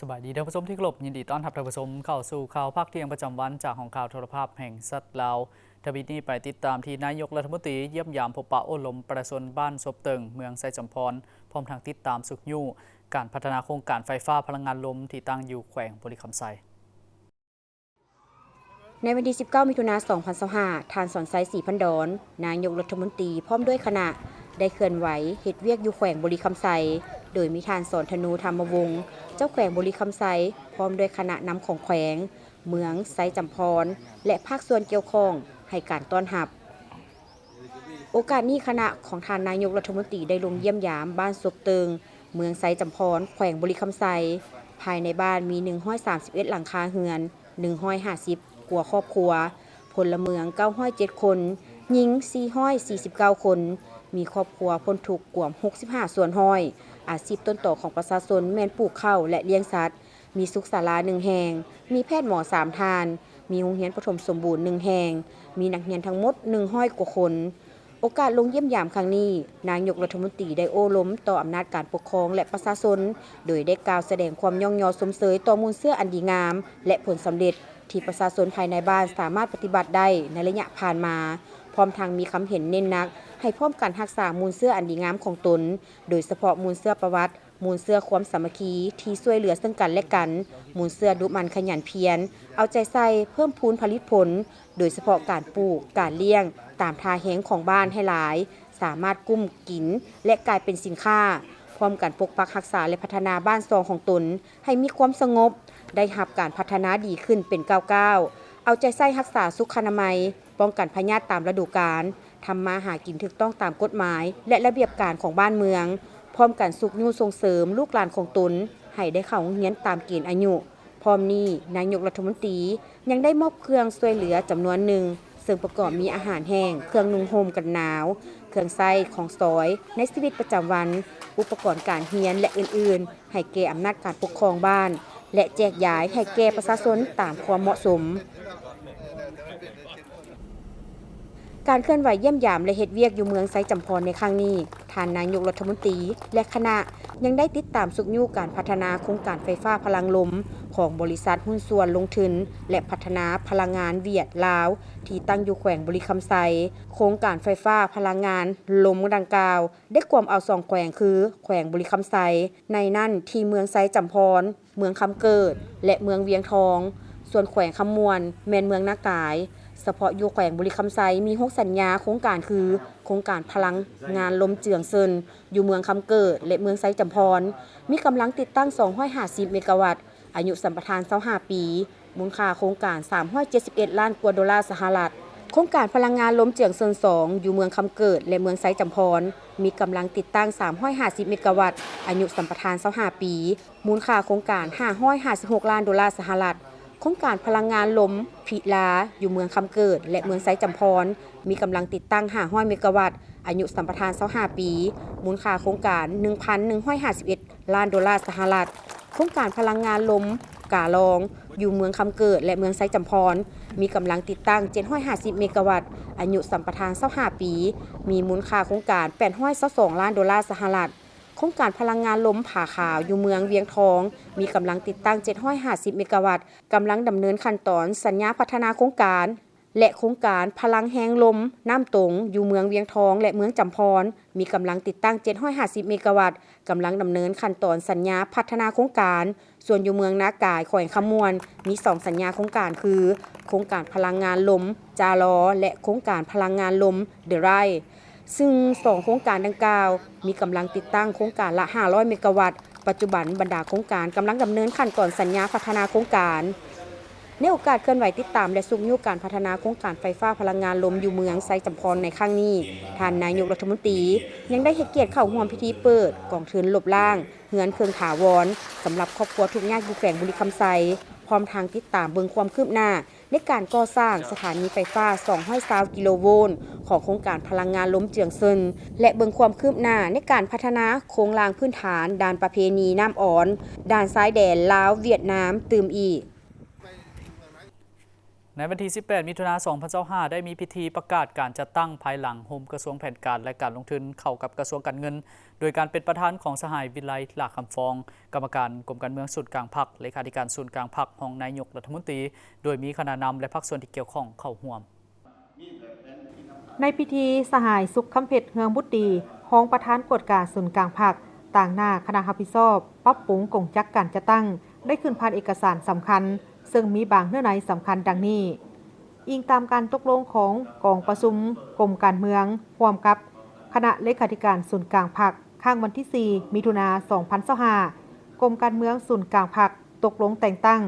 สบายดีท่านผู้ชมที่เคารพยินดีต้อนรับท่านผู้ชมเข้าสู่ข่าวภาคเที่ยงประจำวันจากของข่าวโทรภาพแห่งสัตว์ลาวทวีนี้ไปติดตามที่นายกรัฐมนตรีเยี่ยมยามพบปะโอ้ลมประชาชนบ้านศพเติงเมืองไซจำพรพร้อมทางติดตามสุขยู่การพัฒนาโครงการไฟฟ้าพลังงานลมที่ตั้งอยู่แขวงบริคำไซในวันที่ 19 มิถุนายน 2025 ทานสอนไซศรีพันดอนนายกรัฐมนตรีพร้อมด้วยคณะได้เคลื่อนไหวเฮ็ดเวียกอยู่แขวงบริคำไซโดยมีทานสอนธนูธรรมวงศ์เจ้าแขวงบริคำไซพร้อมด้วยคณะนำของแขวงเมืองไซจำพรและภาคส่วนเกี่ยวข้องให้การต้อนรับโอกาสนี้คณะของทานนายกรัฐมนตรีได้ลงเยี่ยมยามบ้านศพเติงเมืองไซจำพรแขวงบริคำไซภายในบ้านมี131หลังคาเรือน150กว่าครอบครัวพลเมือง907คนหญิง449คนมีครอบครัวพ้นทุกข์กว่า65ส่วนห้อยอาชีพต้นต่อของประชาชนแม่นปลูกข้าวและเลี้ยงสัตว์มีสุขศาลา1แห่งมีแพทย์หมอ3ทานมีโรงเรียนประถมสมบูรณ์1แห่งมีนักเรียนทั้งหมด100กว่าคนโอกาสลงเยี่ยมยามครั้งนี้นายกรัฐมนตรีได้โอ้ล้มต่ออำนาจการปกครองและประชาชนโดยได้กล่าวแสดงความย่องยอสมเสยต่อมูลเสื้ออันดีงามและผลสำเร็จที่ประชาชนภายในบ้านสามารถปฏิบัติได้ในระยะผ่านมาพร้อมทางมีคำเห็นเน้นนักให้พร้อมกันรักษามูลเสื้ออันดีงามของตนโดยเฉพาะมูลเสื้อประวัติมูลเสื้อความสามัคคีที่ช่วยเหลือซึ่งกันและกันมูลเสื้อดุมันขยันเพียรเอาใจใส่เพิ่มพูนผลิตผลโดยเฉพาะการปลูกการเลี้ยงตามทาแห้งของบ้านให้หลายสามารถกุ้มกินและกลายเป็นสินค้าพร้อมกันปกปักรักษาและพัฒนาบ้านซองของตนให้มีความสงบได้รับการพัฒนาดีขึ้นเป็นก้าวๆเอาใจใส่รักษาสุขอนามัยป้องกันพยาธิตามฤดูกาลทำมาหากินถูกต้องตามกฎหมายและระเบียบการของบ้านเมืองพร้อมกันสุขยู่ส่งเสริมลูกหลานของตนให้ได้เข้าโรงเรียนตามเกณฑ์อายุพร้อมนี้นายกรัฐมนตรียังได้มอบเครื่องช่วยเหลือจำนวนหนึ่งซึ่งประกอบมีอาหารแห้งเครื่องนุ่งห่มกันหนาวเครื่องใช้ของซอยในชีวิตประจำวันอุปกรณ์การเรียนและอื่นๆให้แก่อำนาจการปกครองบ้านและแจกจ่ายให้แก่ประชาชนตามความเหมาะสมการเคลื่อนไหวเยี่ยมยามและเฮ็ดเวียกอยู่เมืองไซจำพรในครั้งนี้ท่านนายกรัฐมนตรีและคณะยังได้ติดตามสุขยู่การพัฒนาโครงการไฟฟ้าพลังลมของบริษัทหุ้นส่วนลงทุนและพัฒนาพลังงานเวียดลาวที่ตั้งอยู่แขวงบริคำไซโครงการไฟฟ้าพลังงานลมดังกล่าวได้กวมเอา2แขวงคือแขวงบริคำไซในนั่นที่เมืองไซจำพรเมืองคำเกิดและเมืองเวียงทองส่วนแขวงคำมวนแม่นเมืองนากายเฉพาะอยู่แขวงบริคำไซมี6สัญญาโครงการคือโครงการพลังงานลมเจืองเซินอยู่เมืองคำเกิดและเมืองไซจำพรมีกำลังติดตั้ง250เมกะวัตต์อายุสัมปทาน25ปีมูลค่าโครงการ371ล้านกว่าดอลลาร์สหรัฐโครงการพลังงานลมเจืองเซิน2อยู่เมืองคำเกิดและเมืองไซจำพรมีกำลังติดตั้ง350เมกะวัตต์อายุสัมปทาน25ปีมูลค่าโครงการ556ล้านดอลลาร์สหรัฐโครงการพลังงานลมพิลาอยู่เมืองคำเกิดและเมืองไซจำพรมีกำลังติดตั้ง500เมกะวัตต์อายุสัมปทาน25ปีมูลค่าโครงการ 1,151 ล้านดอลลาร์สหรัฐโครงการพลังงานลมกาลองอยู่เมืองคำเกิดและเมืองไซจำพรมีกำลังติดตั้ง750เมกะวัตต์อายุสัมปทาน25ปีมีมูลค่าโครงการ822ล้านดอลลาร์สหรัฐโครงการพลังงานลมผาขาวอยู่เมืองเวียงทองมีกำลังติดตั้ง750เมกะวัตต์กำลังดำเนินขั้นตอนสัญญาพัฒนาโครงการและโครงการพลังแห้งลมน้ำตงอยู่เมืองเวียงทองและเมืองจำพรมีกำลังติดตั้ง750เมกะวัตต์กำลังดำเนินขั้นตอนสัญญาพัฒนาโครงการส่วนอยู่เมืองนากายแขวงคำมวนมี2สัญญาโครงการคือโครงการพลังงานลมจาลอและโครงการพลังงานลมเดอะไรซึ่ง2โครงการดังกล่าวมีกำลังติดตั้งโครงการละ500เมกะวัตต์ปัจจุบันบรรดาโครงการกำลังดำเนินขั้นตอนสัญญาพัฒนาโครงการในโอกาสเคลื่อนไหวติดตามและสุขยู่การพัฒนาโครงการไฟฟ้าพลังงานลมอยู่เมืองไซจำพรในครั้งนี้ท่านนายกรัฐมนตรียังได้ให้เกียรติเข้าร่วมพิธีเปิดกองทุนลบล้างเฮือนเครื่องถาวรสำหรับครอบครัวทุกยากอยู่แขวงบริคำไซพร้อมทางติดตามเบิ่งความคืบหน้าในการก่อสร้างสถานีไฟฟ้า220กิโลโวลต์ของโครงการพลังงานลมเจืองเซินและเบิ่งความคืบหน้าในการพัฒนาโครงรางพื้นฐานด้านประเพณีน้ำอ่อนด้านซ้ายแดนลาวเวียดนามตื่มอีกใน ในวันที่ 18 มิถุนายน 2025 ได้มีพิธีประกาศการจัดตั้งภายหลังโฮมกระทรวงแผนการและการลงทุนเข้ากับกระทรวงการเงิน โดยการเป็นประธานของสหายวิไลหลากคำฟอง กรรมการกรมการเมืองศูนย์กลางพรรคเลขาธิการศูนย์กลางพรรคของนายกรัฐมนตรีโดยมีคณะนำและพรรคส่วนที่เกี่ยวข้องเข้าร่วมในพิธีสหายสุขคำเพชรเฮืองบุตรดีห้องประธานกฎการศูนย์กลางพรรคต่างหน้าคณะรับผิดชอบปรับปรุงกงจักการจะตั้งได้ขึ้นผ่านเอกสารสำคัญซึ่งมีบางเนื้อในสำคัญดังนี้อิงตามการตกลงของกองประชุมกรมการเมืองร่วมกับคณะเลขาธิการศูนย์กลางพรรคข้างวันที่ 4 มิถุนายน 2025กรมการเมืองศูนย์กลางพรรคตกลงแต่งตั้ง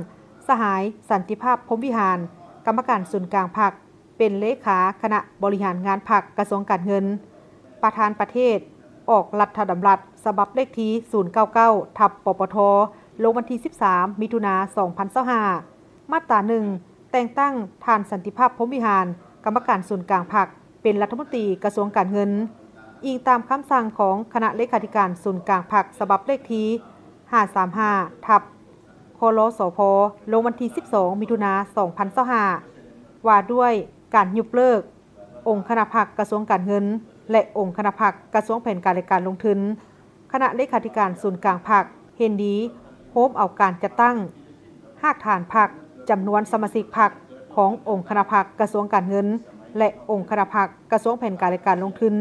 สหายสันติภาพพรหมวิหารกรรมการศูนย์กลางพรรคเป็นเลขาคณะบริหารงานพรรคกระทรวงการเงินประธานประเทศออกรัฐดำรัสฉบับเลขที่099/ปปทลงวันที่ 13 มิถุนายน 2025มาตรา 1 แต่งตั้งท่านสันติภาพพรหมวิหารกรรมการศูนย์กลางพรรคเป็นรัฐมนตรีกระทรวงการเงินอิงตามคำสั่งของคณะเลขาธิการศูนย์กลางพรรคฉบับเลขที่535/คลสพลงวันที่ 12 มิถุนายน 2025ว่าด้วยการยุบเลิกองค์คณะพรรคกระทรวงการเงินและองค์คณะพรรคกระทรวงแผนการและการลงทุนคณะเลขาธิการศูนย์กลางพรรคเห็นดีโฮมเอาการจัดตั้งหากฐานพรรคจำนวนสมาชิกพรรคขององค์คณะพรรคกระทรวงการเงินและองค์คณะพรรคกระทรวงแผนการและการลงทุน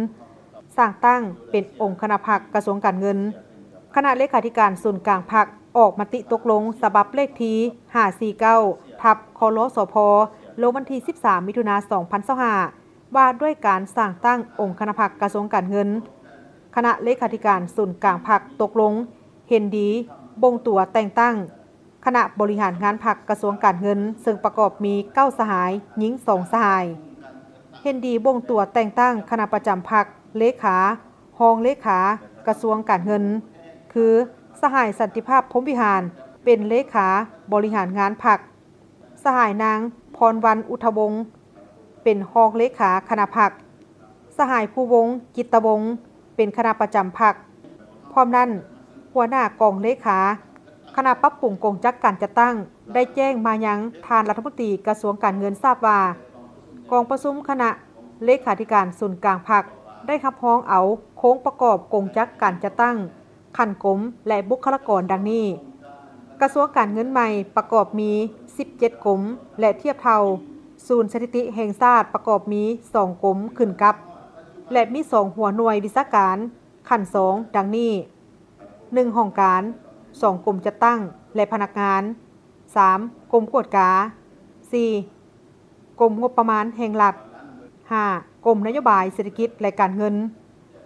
สร้างตั้งเป็นองค์คณะพรรคกระทรวงการเงินคณะเลขาธิการศูนย์กลางพรรคออกมติตกลงฉบับเลขที่549/คลสพลงวันที่ 13 มิถุนายน 2025ว่าด้วยการสร้างตั้งองค์คณะพรรคกระทรวงการเงินคณะเลขาธิการศูนย์กลางพรรคตกลงเห็นดีบ่งตัวแต่งตั้งคณะบริหารงานพรรคกระทรวงการเงินซึ่งประกอบมี9สหายหญิง2สหายเห็นดีบ่งตัวแต่งตั้งคณะประจำพรรคเลขารองเลขากระทรวงการเงินคือสหายสันติภาพพรหมวิหารเป็นเลขาบริหารงานพรรคสหายนางพรวรรณอุทวงศ์เป็นรองเลขาคณะพรรคสหายภูวงศ์กิตตวงศ์เป็นคณะประจำพรรคพร้อมนั้นหัวหน้ากองเลขาคณะปรับปรุงกงจักการจัดตั้งได้แจ้งมายังทานรัฐมนตรีกระทรวงการเงินทราบว่ากองประชุมคณะเลขาธิการศูนย์กลางพรรคได้รับร้องเอาโค้งประกอบกงจักการจัดตั้งขันกรมและบุคลากรดังนี้กระทรวงการเงินใหม่ประกอบมี17กรมและเทียบเท่าศูนย์สถิติแห่งชาติประกอบมี2กรมขึ้นกับและมี2หัวหน่วยวิชาการขัน2ดังนี้1ห้องการ2กรมจัดตั้งและพนักงาน3กรมกวดกา4กรมงบประมาณแห่งรัฐ5กรมนโยบายเศรษฐกิจและการเงิน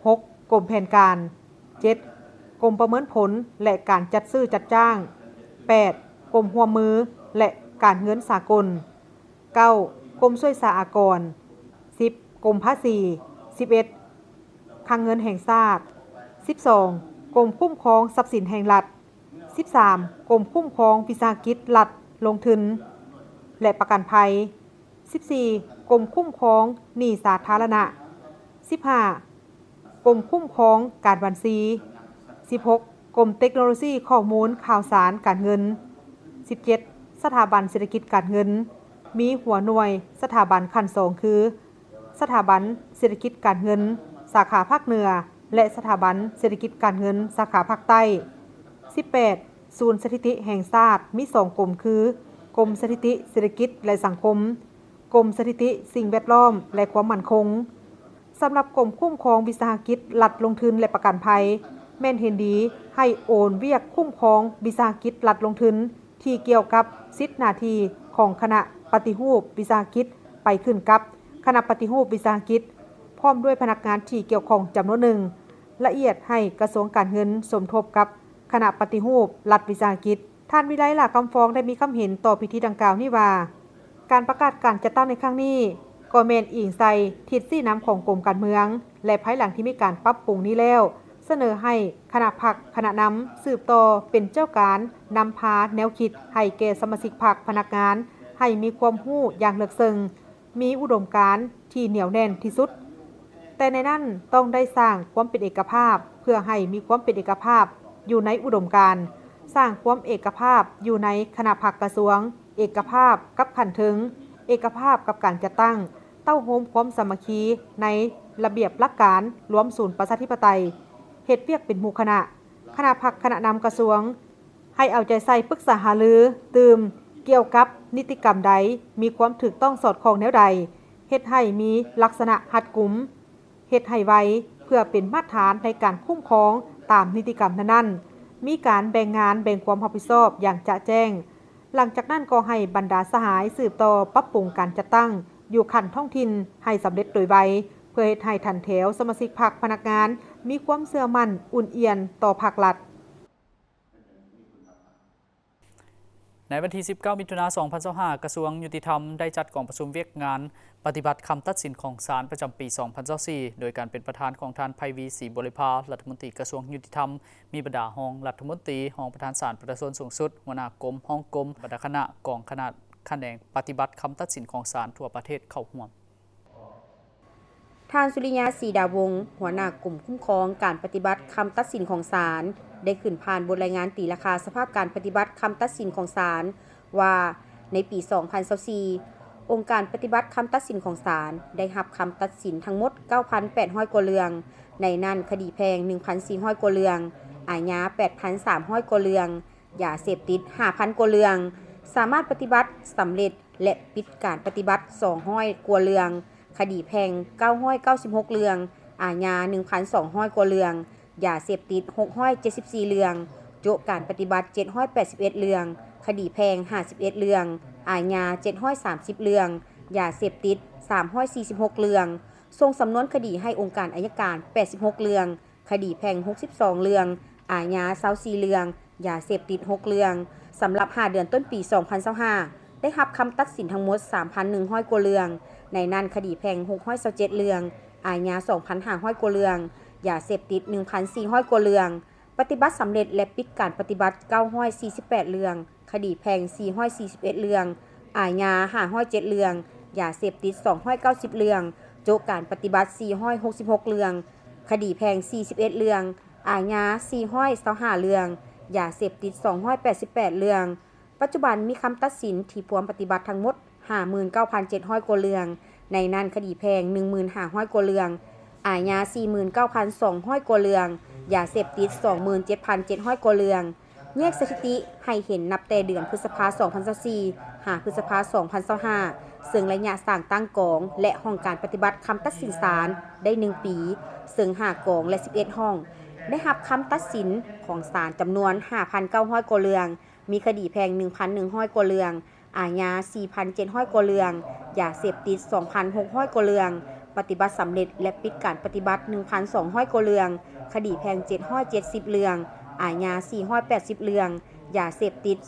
6กรมแผนการ7กรมประเมินผลและการจัดซื้อจัดจ้าง8กรมร่วมมือและการเงินสากล9กรมช่วยสหกรณ์10กรมภาษี11คลังเงินแห่งชาติ12กรมคุ้มครองทรัพย์สินแห่งรัฐ13กรมคุ้มครองวิสาหกิจรัฐลงทุนและประกันภัย14กรมคุ้มครองหนี้สาธารณะ15กรมคุ้มครองการบัญชี16กรมเทคโนโลยีข้อมูลข่าวสารการเงิน17สถาบันเศรษฐกิจการเงินมีหัวหน่วยสถาบันขั้น2คือสถาบันเศรษฐกิจการเงินสาขาภาคเหนือและสถาบันเศรษฐกิจการเงินสาขาภาคใต้18ศูนย์สถิติแห่งชาติมี2กรมคือกรมสถิติเศรษฐกิจและสังคมกรมสถิติสิ่งแวดล้อมและความมั่นคงสำหรับกรมคุ้มครองวิสาหกิจรัฐลงทุนและประกันภัยแม่นเห็นดีให้โอนเวียกคุ้มครองวิสาหกิจรัฐลงทุนที่เกี่ยวกับสิทธิหน้าที่ของคณะปฏิรูปวิสาหกิจไปขึ้นกับคณะปฏิรูปวิสาหกิจพร้อมด้วยพนักงานที่เกี่ยวข้องจำนวนหนึ่งละเอียดให้กระทรวงการเงินสมทบกับคณะปฏิรูปรัฐวิสาหกิจท่านวิไลหลากคำฟองได้มีคำเห็นต่อพิธีดังกล่าวนี้ว่าการประกาศการจัดตั้งในครั้งนี้ก็แม่นอิงใส่ทิศสีน้ำของกรมการเมืองและภายหลังที่มีการปรับปรุงนี้แล้วเสนอให้คณะพรรคคณะนำสืบต่อเป็นเจ้าการนำพาแนวคิดให้แก่สมาชิกพรรคพนักงานให้มีความรู้อย่างลึกซึ้งมีอุดมการณ์ที่เหนียวแน่นที่สุดแต่ในนั้นต้องได้สร้างความเป็นเอกภาพเพื่อให้มีความเป็นเอกภาพอยู่ในอุดมการณ์สร้างความเอกภาพอยู่ในคณะพรรคกระทรวงเอกภาพกับขันถึง เอกภาพกับการจัดตั้งเต้าโฮมความสามัคคีในระเบียบหลักการรวมศูนย์ประชาธิปไตยเฮ็ดเวียกเป็นหมู่คณะพรรคคณะนำกระทรวงให้เอาใจใส่ปรึกษาหารือตื่มเกี่ยวกับนิติกรรมใดมีความถูกต้องสอดคล้องแนวใดเฮ็ดให้มีลักษณะหัดกุมเฮ็ดให้ไวเพื่อเป็นมาตรฐานในการคุ้มครองตามนิติกรรมนั้นๆมีการแบ่งงานแบ่งความรับผิดชอบอย่างจะแจ้งหลังจากนั้นก็ให้บรรดาสหายสืบต่อปรับปรุงการจัดตั้งอยู่ขั้นท้องถิ่นให้สำเร็จโดยไวเพื่อเฮ็ดให้ทันแถวสมาชิกพรรคพนักงานมีความเชื่อมั่นอุ่นเอียนต่อภาครัฐในวันที่ 19 มิถุนายน 2025 กระทรวงยุติธรรมได้จัดกองประชุมเวียกงานปฏิบัติคำตัดสินของศาลประจำปี 2024 โดยการเป็นประธานของท่านไพวีศรีบริภารัฐมนตรีกระทรวงยุติธรรมมีบรรดาห้องรัฐมนตรีห้องประธานศาลประชาชนสูงสุดหัวหน้ากรมห้องกรมบรรดาคณะกองคณะแขนงปฏิบัติคำตัดสินของศาลทั่วประเทศเข้าร่วมท่านสุริยาศรีดาวงศ์หัวหน้ากลุ่มคุ้มครองการปฏิบัติคำตัดสินของศาลได้ขึ้นผ่านบทรายงานตีราคาสภาพการปฏิบัติคำตัดสินของศาลว่าในปี 2024 องค์การปฏิบัติคำตัดสินของศาลได้รับคำตัดสินทั้งหมด 9,800 กว่าเรื่องในนั้นคดีแพ่ง 1,400 กว่าเรื่องอาญา 8,300 กว่าเรื่องยาเสพติด 5,000 กว่าเรื่องสามารถปฏิบัติสำเร็จและปิดการปฏิบัติ 200 กว่าเรื่องคดีแพ่ง 996 เรื่องอาญา 1,200 กว่าเรื่องยาเสพติด 674 เรื่องโจะการปฏิบัติ 781 เรื่องคดีแพ่ง 51 เรื่องอาญา 730 เรื่องยาเสพติด 346 เรื่องส่งสำนวนคดีให้องค์การอัยการ 86 เรื่องคดีแพ่ง 62 เรื่องอาญา 24 เรื่องยาเสพติด 6 เรื่องสำหรับ 5 เดือนต้นปี 2025 ได้รับคำตัดสินทั้งหมด 3,100 กว่าเรื่องในนั้นคดีแพ่ง 627 เรื่องอาญา 2,500 กว่าเรื่องยาเสพติด 1,400 กว่าเรื่องปฏิบัติสำเร็จและปิดการปฏิบัติ 948 เรื่องคดีแพ่ง 441 เรื่องอาญา 507 เรื่องยาเสพติด 290 เรื่องโจะการปฏิบัติ 466 เรื่องคดีแพ่ง 41 เรื่องอาญา 425 เรื่องยาเสพติด 288 เรื่องปัจจุบันมีคำตัดสินที่พวมปฏิบัติทั้งหมด 59,700 กว่าเรื่องในนั้นคดีแพ่ง 15,500 กว่าเรื่องอาญา 49,200 กว่าเรื่องยาเสพติด 27,700 กว่าเรื่องแยกสถิติให้เห็นนับแต่เดือนพฤษภาคม 2024 หาพฤษภาคม 2025 ซึ่งระยะสร้างตั้งกองและห้องการปฏิบัติคำตัดสินศาลได้ 1 ปี ซึ่ง5กองและ 11 ห้องได้รับคำตัดสินของศาลจำนวน 5,900 กว่าเรื่องมีคดีแพ่ง 1,100 กว่าเรื่องอาญา 4,700 กว่าเรื่องยาเสพติด 2,600 กว่าเรื่องปฏิบัติสำเร็จและปิดการปฏิบัติ 1,200 กว่าเรื่องคดีแพ่ง 770 เรื่องอาญา 480 เรื่องยาเสพติด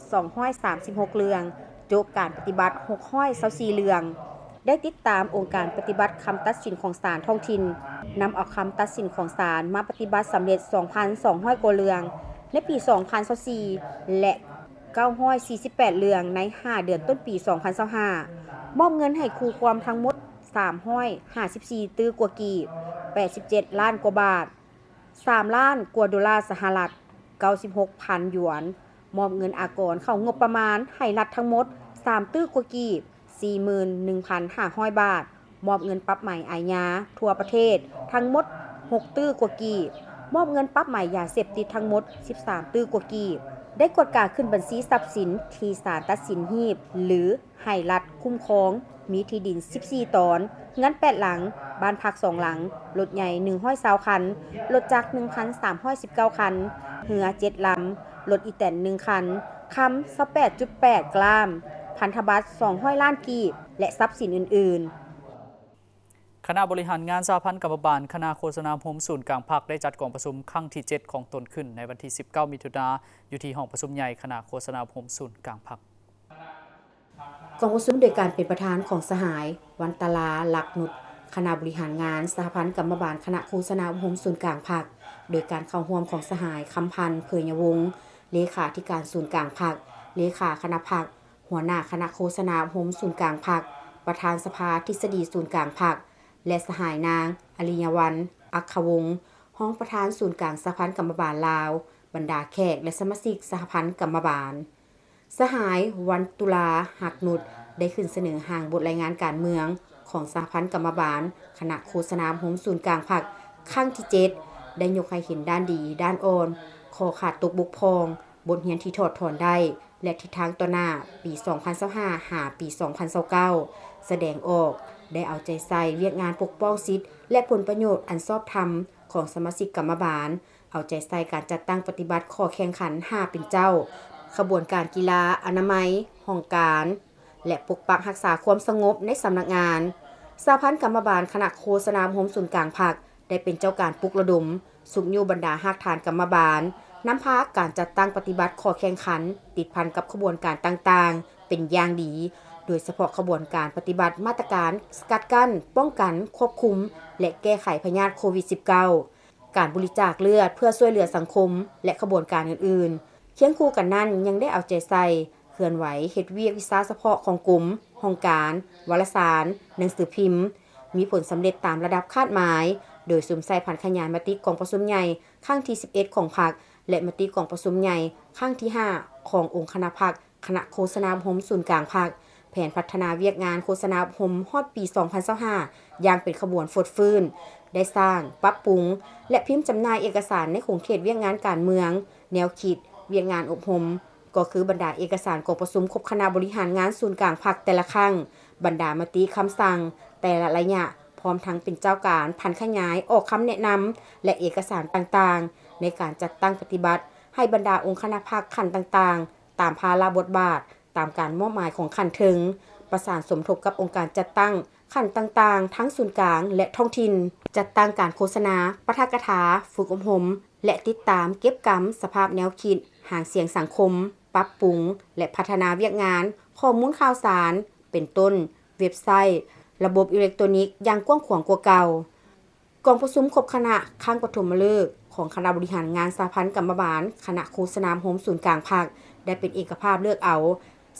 236 เรื่องโจะการปฏิบัติ 624 เรื่องได้ติดตามองค์การปฏิบัติคำตัดสินของศาลท้องถิ่นนำเอาคำตัดสินของศาลมาปฏิบัติสำเร็จ 2,200 กว่าเรื่องในปี 2024 และ 948 เรื่องใน 5 เดือนต้นปี 2025 มอบเงินให้ครูความทั้งหมด 354 ตื้อกว่ากีบ87 ล้านกว่าบาท 3 ล้านกว่าดอลลาร์สหรัฐ 96,000 หยวนมอบเงินอากรเข้างบประมาณให้รัฐทั้งหมด 3 ตื้อกว่ากีบ 41,500 บาทมอบเงินปรับใหม่อาญาทั่วประเทศทั้งหมด 6 ตื้อกว่ากีบมอบเงินปรับใหม่ยาเสพติดทั้งหมด 13 ตื้อกว่ากีบได้กดการขึ้นบัญชีทรัพย์สินที่ศาลตัดสินฮีบหรือให้รัฐคุ้มครองมีที่ดิน 14 ตอนเงิน 8 หลังบ้านพัก 2 หลังรถใหญ่120คันรถจักร 1,319 คันเรือ 7 ลำรถอีแตน 1 คันคำ 28.8 กรัมพันธบัตร 200 ล้านกีบและทรัพย์สินอื่นๆคณะบริหารงานสหพันธ์กรรมบาลคณะโฆษณาโฮมศูนย์กลางภาคได้จัดกองประชุมครั้งที่ 7 ของตนขึ้นในวันที่ 19 มิถุนายนอยู่ที่ห้องประชุมใหญ่คณะโฆษณาโฮมศูนย์กลางภาคกองประชุมโดยการเป็นประธานของสหายวันตลาหลักนุชคณะบริหารงานสหพันธ์กรรมบาลคณะโฆษณาโฮมศูนย์กลางภาคโดยการเข้าร่วมของสหายคำพันธ์เผยยวงศ์เลขาธิการศูนย์กลางภาคเลขาคณะภาคหัวหน้าคณะโฆษณาโฮมศูนย์กลางภาคประธานสภาทฤษฎีศูนย์กลางภาคและสหายนางอริยวรรณอัคควงศ์ห้องประธานศูนย์กลางสหพันธ์กรรมบาลลาวบรรดาแขกและสมาชิกสหพันธ์กรรมบาลสหายวันตุลาหักนุช ได้ขึ้นเสนอห่างบทรายงานการเมืองของสหพันธ์กรรมบาลคณะโฆษณาโฮมศูนย์กลางพรรคครั้งที่ 7 ได้ยกให้เห็นด้านดีด้านอ่อนข้อขาดตกบกพร่องบทเรียนที่ถอดถอนได้และทิศทางต่อหน้าปี 2025 หาปี 2029 แสดงออกได้เอาใจใส่เวียกงานปกป้องสิทธิและผลประโยชน์อันชอบธรรมของสมาชิกกรรมบาลเอาใจใส่การจัดตั้งปฏิบัติข้อแข่งขัน5เป็นเจ้าขบวนการกีฬาอนามัยห้องการและปกปักรักษาความสงบในสำนักงานสหพันธ์กรรมบาลคณะโฆษณาโฮมศูนย์กลางพรรคได้เป็นเจ้าการปลุกระดมสุขยูบรรดาหากฐานกรรมบาลนำพาการจัดตั้งปฏิบัติข้อแข่งขันติดพันกับขบวนการต่างๆเป็นอย่างดีโดยเฉพาะขบวนการปฏิบัติมาตรการสกัดกั้นป้องกันควบคุมและแก้ไขพยาธิโควิด -19 การบริจาคเลือดเพื่อช่วยเหลือสังคมและขบวนการอื่นๆเคียงคู่กันนั้นยังได้เอาใจใส่เคลื่อนไหวเฮ็ดเวียกวิชาเฉพาะของกลุ่มห้องการวารสารหนังสือพิมพ์มีผลสำเร็จตามระดับคาดหมายโดยสุมใส่ผันขยายมติกองประชุมใหญ่ครั้งที่ 11 ของพรรคและมติกองประชุมใหญ่ครั้งที่ 5 ขององค์คณะพรรคคณะโฆษณาโฮมศูนย์กลางพรรคแผนพัฒนาเวียกงานโฆษณาโฮมฮอดปี 2025 อย่างเป็นขบวนฟดฟื้นได้สร้างปรับปรุงและพิมพ์จำหน่ายเอกสารในขงเขตเวียกงานการเมืองแนวคิดเวียกงานอบรมก็คือบรรดาเอกสารกองประชุมครบคณะบริหารงานศูนย์กลางพรรคแต่ละครั้งบรรดามติคำสั่งแต่ละระยะพร้อมทั้งเป็นเจ้าการพันขยายออกคำแนะนำและเอกสารต่างๆในการจัดตั้งปฏิบัติให้บรรดาองค์คณะพรรคขั้นต่างๆตามภาระบทบาทตามการมอบหมายของขั้นถึงประสานสมทบกับองค์การจัดตั้งขั้นต่างๆทั้งศูนย์กลางและท้องถิ่นจัดตั้งการโฆษณาปาฐกถาฝึกอบรมและติดตามเก็บกำสภาพแนวคิดหางเสียงสังคมปรับปรุงและพัฒนาเวียกงานข้อมูลข่าวสารเป็นต้นเว็บไซต์ระบบอิเล็กทรอนิกส์อย่างกว้างขวางกว่าเก่ากองประชุมครบคณะครั้งปฐมฤกษ์ของคณะบริหารงานสหพันธ์กรรมบาลคณะโฆษณาโฮมศูนย์กลางพรรคได้เป็นเอกภาพเลือกเอา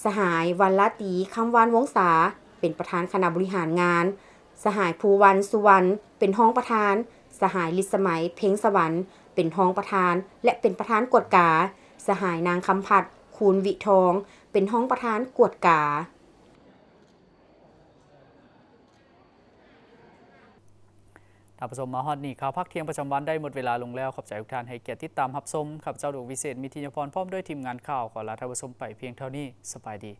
สหายวันลาตีคำวานวงศาเป็นประธานคณะบริหารงานสหายภูวันสุวรรณเป็นรองประธานสหายฤทธิ์สมัยเพ็งสวรรค์เป็นรองประธานและเป็นประธานกวดกาสหายนางคำพัดคูณวิทองเป็นรองประธานกวดกาท่านผู้ชมมาฮอดนี่ข่าวพักเที่ยงประจำวันได้หมดเวลาลงแล้วขอบใจทุกท่านให้เกียรติติดตามรับชมข้าพเจ้าดวงวิเศษมิถิยพรพร้อมด้วยทีมงานข่าวขอลาท่านผู้ชมไปเพียงเท่านี้สบายดี